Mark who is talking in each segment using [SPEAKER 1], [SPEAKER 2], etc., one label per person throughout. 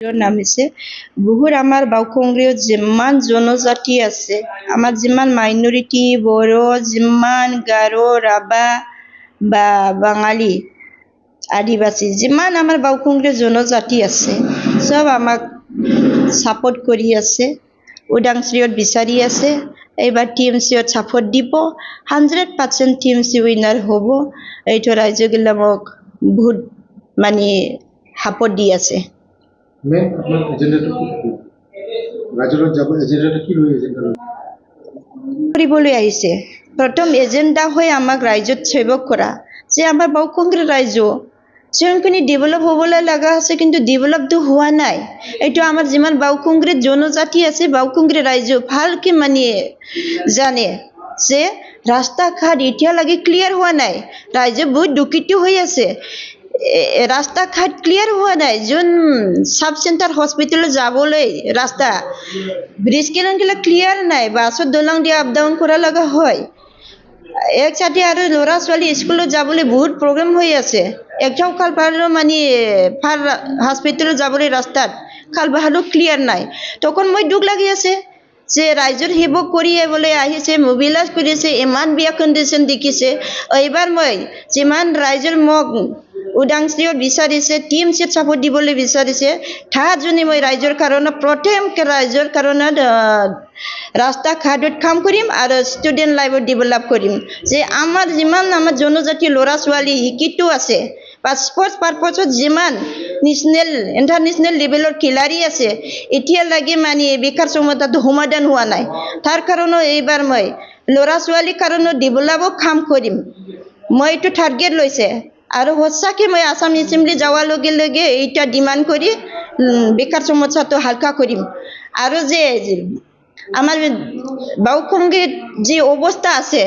[SPEAKER 1] নাম হৈছে বহুত আমাৰ বাওকংগ্ৰীত যিমান জনজাতি আছে, আমাৰ যিমান মাইনৰিটি, বড়ো, যিমান গাৰো, ৰাভা বা বাঙালী, আদিবাসী, যিমান আমাৰ বাওকংগ্ৰীত জনজাতি আছে, চব আমাক ছাপোৰ্ট কৰি আছে, উদাংশ্ৰীত বিচাৰি আছে। এইবাৰ TMCত ছাপোৰ্ট দিব, 100% TMC উইনাৰ হ'ব। এইটো ৰাইজগিলা মোক বহুত মানে সাপোৰ্ট দি আছে। কৰিবলৈ আহিছে প্ৰথম এজেণ্ডা হৈ আমাক ৰাইজত সেৱক কৰা, যে আমাৰ বাওকংগ্ৰী ৰাইজ যোনখিনি ডেভেলপ হ'বলৈ লগা আছে, কিন্তু ডেভেলপটো হোৱা নাই। এইটো আমাৰ যিমান বাওকংগ্ৰীত জনজাতি আছে, বাওকংগ্ৰী ৰাইজ ভালকে মানে জানে যে ৰাস্তা ঘাট এতিয়ালৈকে ক্লিয়াৰ হোৱা নাই। ৰাইজে বহুত দুখিত হৈ আছে, ৰাস্তা ঘাট ক্লিয়াৰ হোৱা নাই। যোন সাব চেণ্টাৰ হস্পিটেলত যাবলৈ ৰাস্তা ব্ৰিজ কেইটা ক্লিয়াৰ নাই, বাছত দলং দিয়ে আপ ডাউন কৰা লগা হয়। এক চাইডে আৰু ল'ৰা ছোৱালী স্কুলত যাবলৈ বহুত প্ৰব্লেম হৈ আছে। একটাও কালভাৰো মানে হস্পিটেলত যাবলৈ ৰাস্তাত কালভাৰো ক্লিয়াৰ নাই। তখন মই দুখ লাগি আছে যে ৰাইজৰ সেৱক কৰি বোলে আহিছে, মোবিলাইজ কৰিছে, ইমান বেয়া কণ্ডিশ্যন দেখিছে। এইবাৰ মই যিমান ৰাইজৰ মোক উদাংশ্ৰীত বিচাৰিছে, TMCত ছাপোৰ্ট দিবলৈ বিচাৰিছে, তাহাজনে মই ৰাইজৰ কাৰণে প্ৰথমকে ৰাইজৰ কাৰণে ৰাস্তা ঘাটত কাম কৰিম আৰু ষ্টুডেণ্ট লাইফত ডেভেলপ কৰিম। যে আমাৰ যিমান আমাৰ জনজাতি ল'ৰা ছোৱালী শিক্ষিত আছে বা স্পৰ্টছ পাৰপছত যিমান নেশ্যনেল ইণ্টাৰনেশ্যনেল লেভেলৰ খেলাৰী আছে, এতিয়ালৈকে মানে বেকাৰ সমস্যাটো সমাধান হোৱা নাই। তাৰ কাৰণে এইবাৰ মই ল'ৰা ছোৱালীৰ কাৰণে ডেভেলপক কাম কৰিম, মই এইটো টাৰ্গেট লৈছে। আৰু সঁচাকৈ মই আসাম এছেম্বলি যোৱাৰ লগে লগে এইটা ডিমাণ্ড কৰি বেকাৰ সমস্যাটো হালকা কৰিম। আৰু যে আমাৰ বাওকংগ্ৰীত যি অৱস্থা আছে,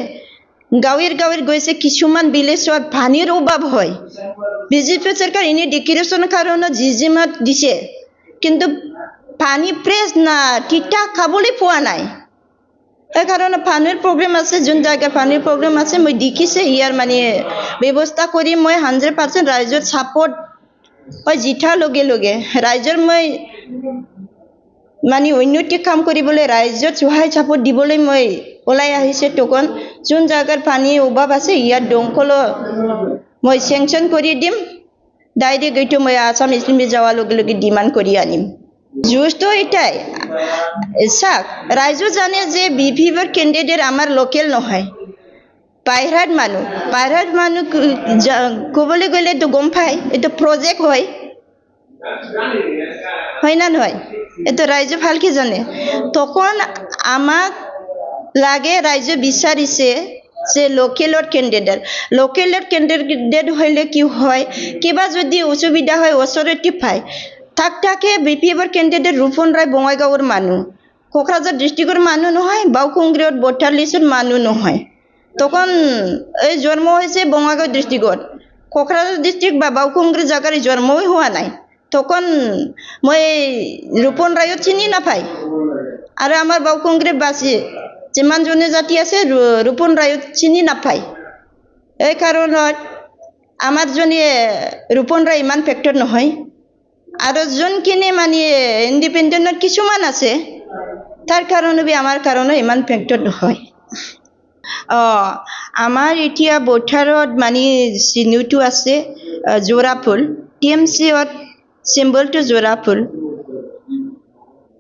[SPEAKER 1] গাঁৱে গৈছে কিছুমান ভিলেজত পানীৰ অভাৱ হয়। বিজেপি চৰকাৰ এনে ডিক্লেৰেশ্যনৰ কাৰণে জিজিমাত দিছে, কিন্তু পানী ফ্ৰেছ না তিতা খাবলৈ পোৱা নাই। সেইকাৰণে পানীৰ প্ৰব্লেম আছে, যোন জায়গাত পানীৰ প্ৰব্লেম আছে মই দেখিছে, ইয়াৰ মানে ব্যৱস্থা কৰি মই 100% ৰাইজৰ ছাপোৰ্ট মই জিতাৰ লগে লগে ৰাইজৰ মই মানে উন্নতি কাম কৰিবলৈ, ৰাইজত সহায় ছাপোৰ্ট দিবলৈ মই ওলাই আহিছে। তখন যোন জায়গাৰ পানীৰ অভাৱ আছে, ইয়াত দমকল মই চেংচন কৰি দিম। ডাইৰেক্ট এইটো মই আসাম এছেম্বলি যোৱাৰ লগে লগে ডিমাণ্ড কৰি আনিম। যুঁজটো এটাই চাওক, ৰাইজো জানে যে BPPৰ কেণ্ডিডেট আমাৰ লোকেল নহয়, বাহিৰত মানুহ ক'বলৈ গ'লেতো গম পায় এইটো প্ৰজেক্ট হয় না নহয়, এইটো ৰাইজে ভালকে জানে। তখন আমাক লাগে, ৰাইজে বিচাৰিছে যে লোকেলৰ কেণ্ডিডেট হ'লে কি হয়, কিবা যদি অসুবিধা হয় ওচৰতে পায়। থাকে BPPৰ কেণ্ডিডেট ৰূপন ৰায় বঙাইগাঁৱৰ মানুহ, কোকৰাঝাৰ ডিষ্ট্ৰিক্টৰ মানুহ নহয়, বাওকংগ্ৰীত ভোটাৰ লিষ্টত মানুহ নহয়। তখন এই জন্ম হৈছে বঙাইগাঁও ডিষ্ট্ৰিক্টত, কোকৰাঝাৰ ডিষ্ট্ৰিক্ট বা বাওকংগ্ৰী জাগাৰ জন্মই হোৱা নাই। তখন মই ৰূপন ৰায়ক চিনি নাপায়। আৰু আমাৰ বাওকংগ্ৰীত বাসী যিমান জনজাতি আছে, ৰূপন ৰায়ক চিনি নাপায়। এই কাৰণত আমাৰ জনে ৰূপন ৰায় ইমান ফেক্টৰ নহয়। আৰু যোনখিনি মানে ইণ্ডিপেণ্ডেণ্টত কিছুমান আছে, তাৰ কাৰণে আমাৰ কাৰণে ইমান ফেক্টৰ নহয়। আমাৰ এতিয়া ভোটাৰত মানে চিহ্নটো আছে জোৰা ফুল, TMCত চিম্বলটো জোৰা ফুল।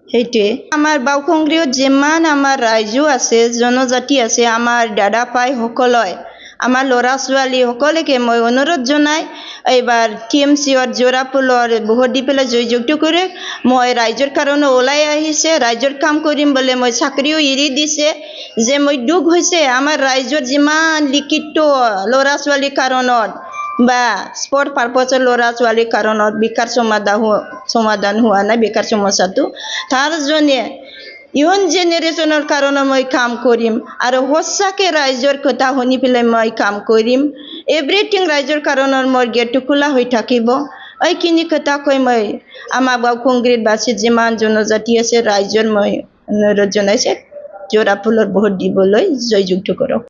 [SPEAKER 1] সেইটোৱে আমাৰ বাওকংগ্ৰীত যিমান আমাৰ ৰাইজো আছে, জনজাতি আছে, আমাৰ দাদা পাই সকলে, আমাৰ ল'ৰা ছোৱালী সকলোকে মই অনুৰোধ জনাই এইবাৰ TMCত জোৰা ফুলৰ ভোট দি পেলাই জয়যুক্ত কৰে। মই ৰাইজৰ কাৰণে ওলাই আহিছে, ৰাইজৰ কাম কৰিম বোলে। মই চাকৰিও এৰি দিছে, যে মই দুখ হৈছে আমাৰ ৰাইজৰ যিমান লিখিত ল'ৰা ছোৱালীৰ কাৰণত বা স্পৰ্ট পাৰপছৰ ল'ৰা ছোৱালীৰ কাৰণত বেকাৰ সমাধান হোৱা নাই, বেকাৰ সমস্যাটো। তাৰ জনে ইয়ং জেনেৰেশ্যনৰ কাৰণে মই কাম কৰিম, আৰু সঁচাকৈ ৰাইজৰ কথা শুনি পেলাই মই কাম কৰিম। এভৰিথিং ৰাইজৰ কাৰণে মোৰ গেটটো খোলা হৈ থাকিব। এইখিনি কথা কৈ মই আমাৰ বাওকংগ্ৰীত বাসীত যিমান জনজাতি আছে, ৰাইজৰ মই অনুৰোধ জনাইছে জোৰা ফুলৰ ভোট দিবলৈ জয়যুক্ত কৰক।